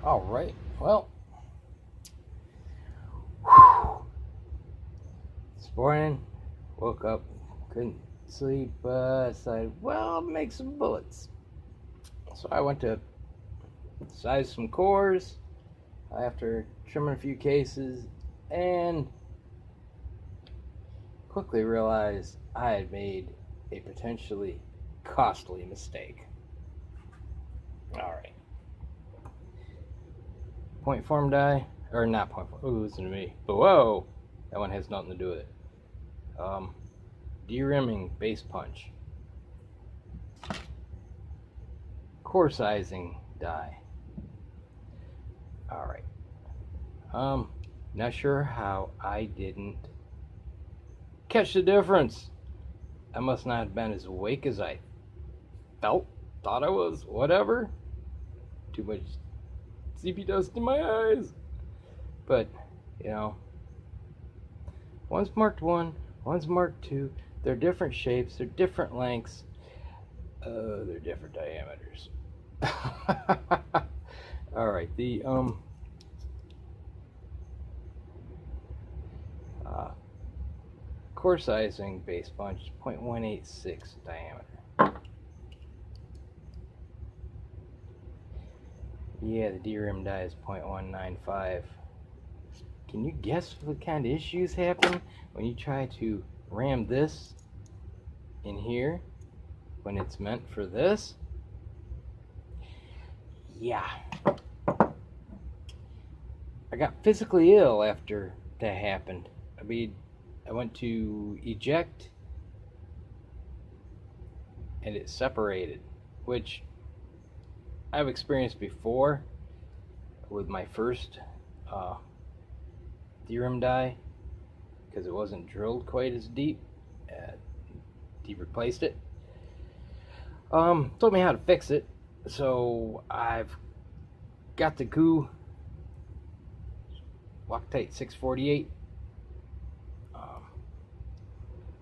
All right. Well, this morning, woke up, couldn't sleep. Decided, well, I'll make some bullets. So I went to size some cores after trimming a few cases, and quickly realized I had made a potentially costly mistake. All right. Point form die, or not point form. Ooh, listen to me. But whoa, that one has nothing to do with it. De-rimming base punch. Core sizing die. All right. Not sure how I didn't catch the difference. I must not have been as awake as I thought I was. Whatever. Too much CP dust in my eyes. But, one's marked 1, one's marked 2. They're different shapes, they're different lengths, they're different diameters. All right, the core sizing base punch 0.186 diameter. Yeah, the DRAM die is 0.195. Can you guess what kind of issues happen when you try to ram this in here when it's meant for this? Yeah. I got physically ill after that happened. I went to eject and it separated, which I've experienced before with my first DRAM die, because it wasn't drilled quite as deep. He replaced it. Told me how to fix it, so I've got the goo Loctite 648,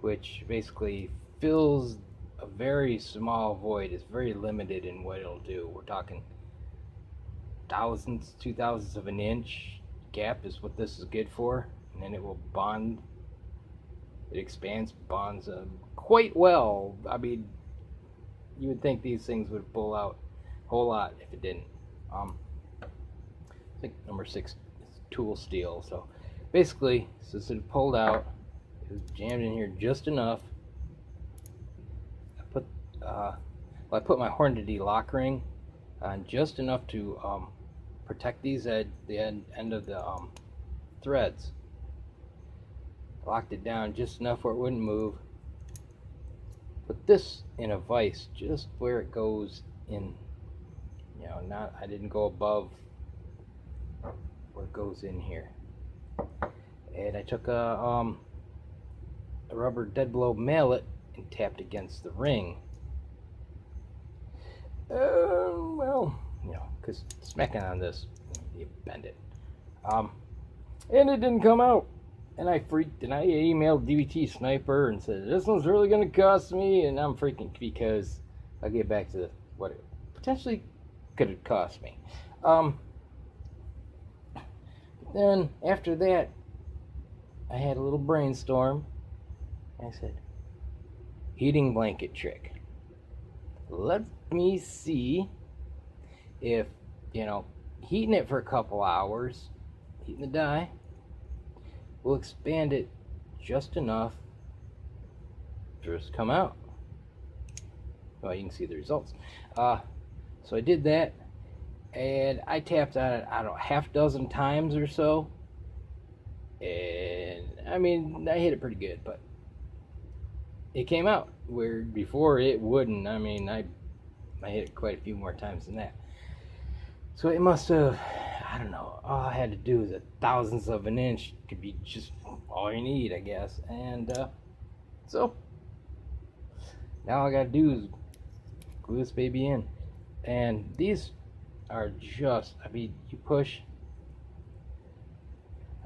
which basically fills a very small void. It's very limited in what it'll do. We're talking thousandths, 2,000ths of an inch gap is what this is good for, and then it will bond. It expands, bonds quite well. I mean, you would think these things would pull out a whole lot if it didn't. I think number 6 is tool steel. So basically, since it pulled out, it was jammed in here just enough. I put my Hornady lock ring on just enough to protect these at the end of the threads. Locked it down just enough where it wouldn't move. Put this in a vise just where it goes in. I didn't go above where it goes in here. And I took a rubber dead blow mallet and tapped against the ring. Because smacking on this, you bend it. And it didn't come out. And I freaked, and I emailed BT Sniper and said, this one's really going to cost me, and I'm freaking because I'll get back to what it potentially could have cost me. Then, after that, I had a little brainstorm. I said, heating blanket trick. Let me see if, heating it for a couple hours, heating the die, will expand it just enough for it to come out. Well, you can see the results. So I did that, and I tapped on it, I don't know, half dozen times or so. And I hit it pretty good, but it came out where before it wouldn't. I hit it quite a few more times than that. So it must have, I don't know, all I had to do is a thousandth of an inch could be just all you need, I guess. And so now all I gotta do is glue this baby in. And these are just, you push.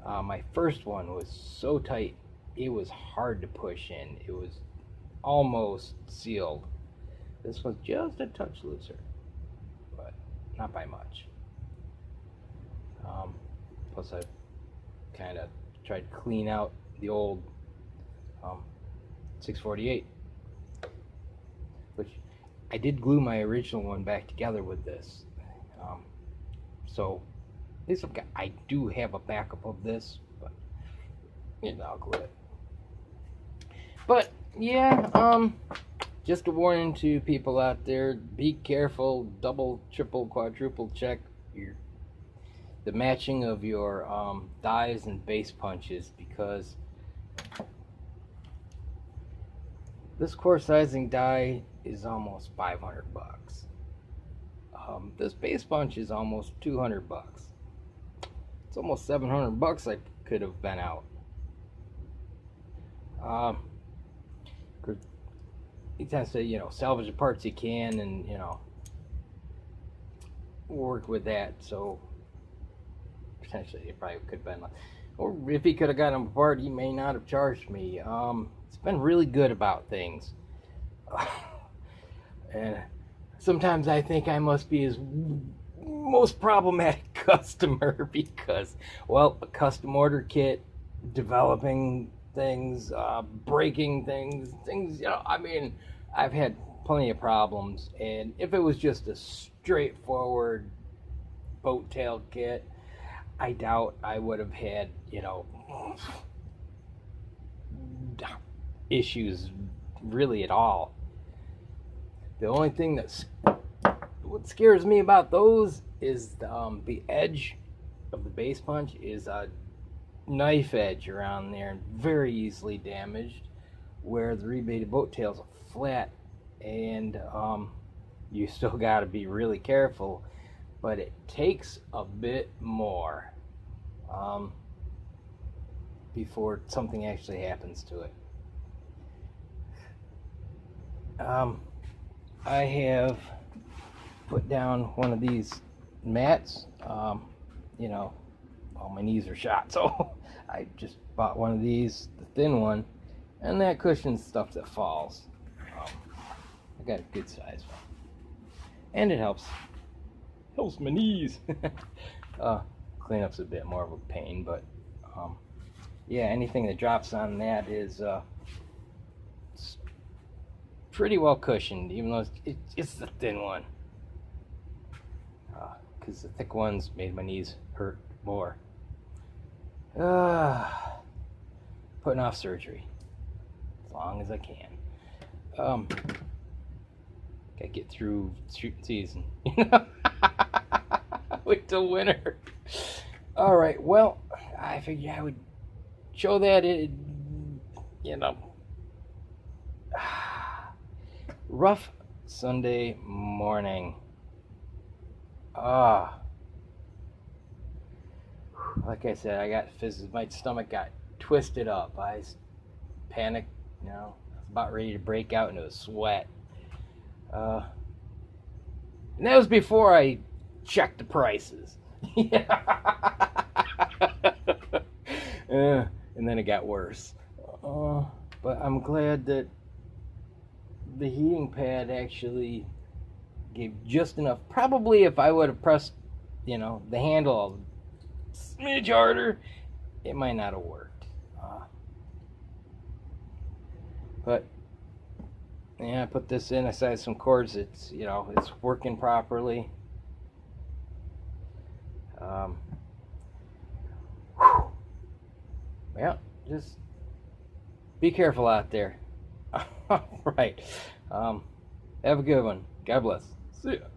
My first one was so tight, it was hard to push in. It was almost sealed. This was just a touch looser, but not by much. Plus, I kind of tried to clean out the old 648, which I did glue my original one back together with this. So at least I do have a backup of this, but I'll glue it. But yeah, just a warning to people out there: be careful, double, triple, quadruple check the matching of your dies and base punches, because this core sizing die is almost 500 bucks. This base punch is almost 200 bucks. It's almost 700 bucks I could have been out. You tend to salvage the parts you can, and work with that. So potentially it probably could have been, or if he could have gotten them apart, he may not have charged me. It's been really good about things. And sometimes I think I must be his most problematic customer, because, well, a custom order kit, developing things, breaking things, I mean, I've had plenty of problems. And if it was just a straightforward boat tail kit, I doubt I would have had, issues really at all. The only thing what scares me about those is the edge of the base punch is a knife edge around there, and very easily damaged, where the Rebated Boat Tails are flat, and you still got to be really careful, but it takes a bit more before something actually happens to it. I have put down one of these mats. All my knees are shot, so I just bought one of these, the thin one, and that cushions stuff that falls. I got a good size one, and it helps my knees. Cleanup's a bit more of a pain, but yeah, anything that drops on that is it's pretty well cushioned, even though it's the thin one, because the thick ones made my knees hurt more. Putting off surgery as long as I can. Gotta get through shooting season, wait till winter. All right, well, I figured I would show that rough Sunday morning. Like I said, I got fizzes. My stomach got twisted up. I panicked, I was about ready to break out into a sweat. And that was before I checked the prices. And then it got worse. But I'm glad that the heating pad actually gave just enough. Probably if I would have pressed, the handle a smidge harder, it might not have worked. But yeah, I put this in. I sized some cords. It's it's working properly. Yeah, just be careful out there. All right. Have a good one. God bless. See ya.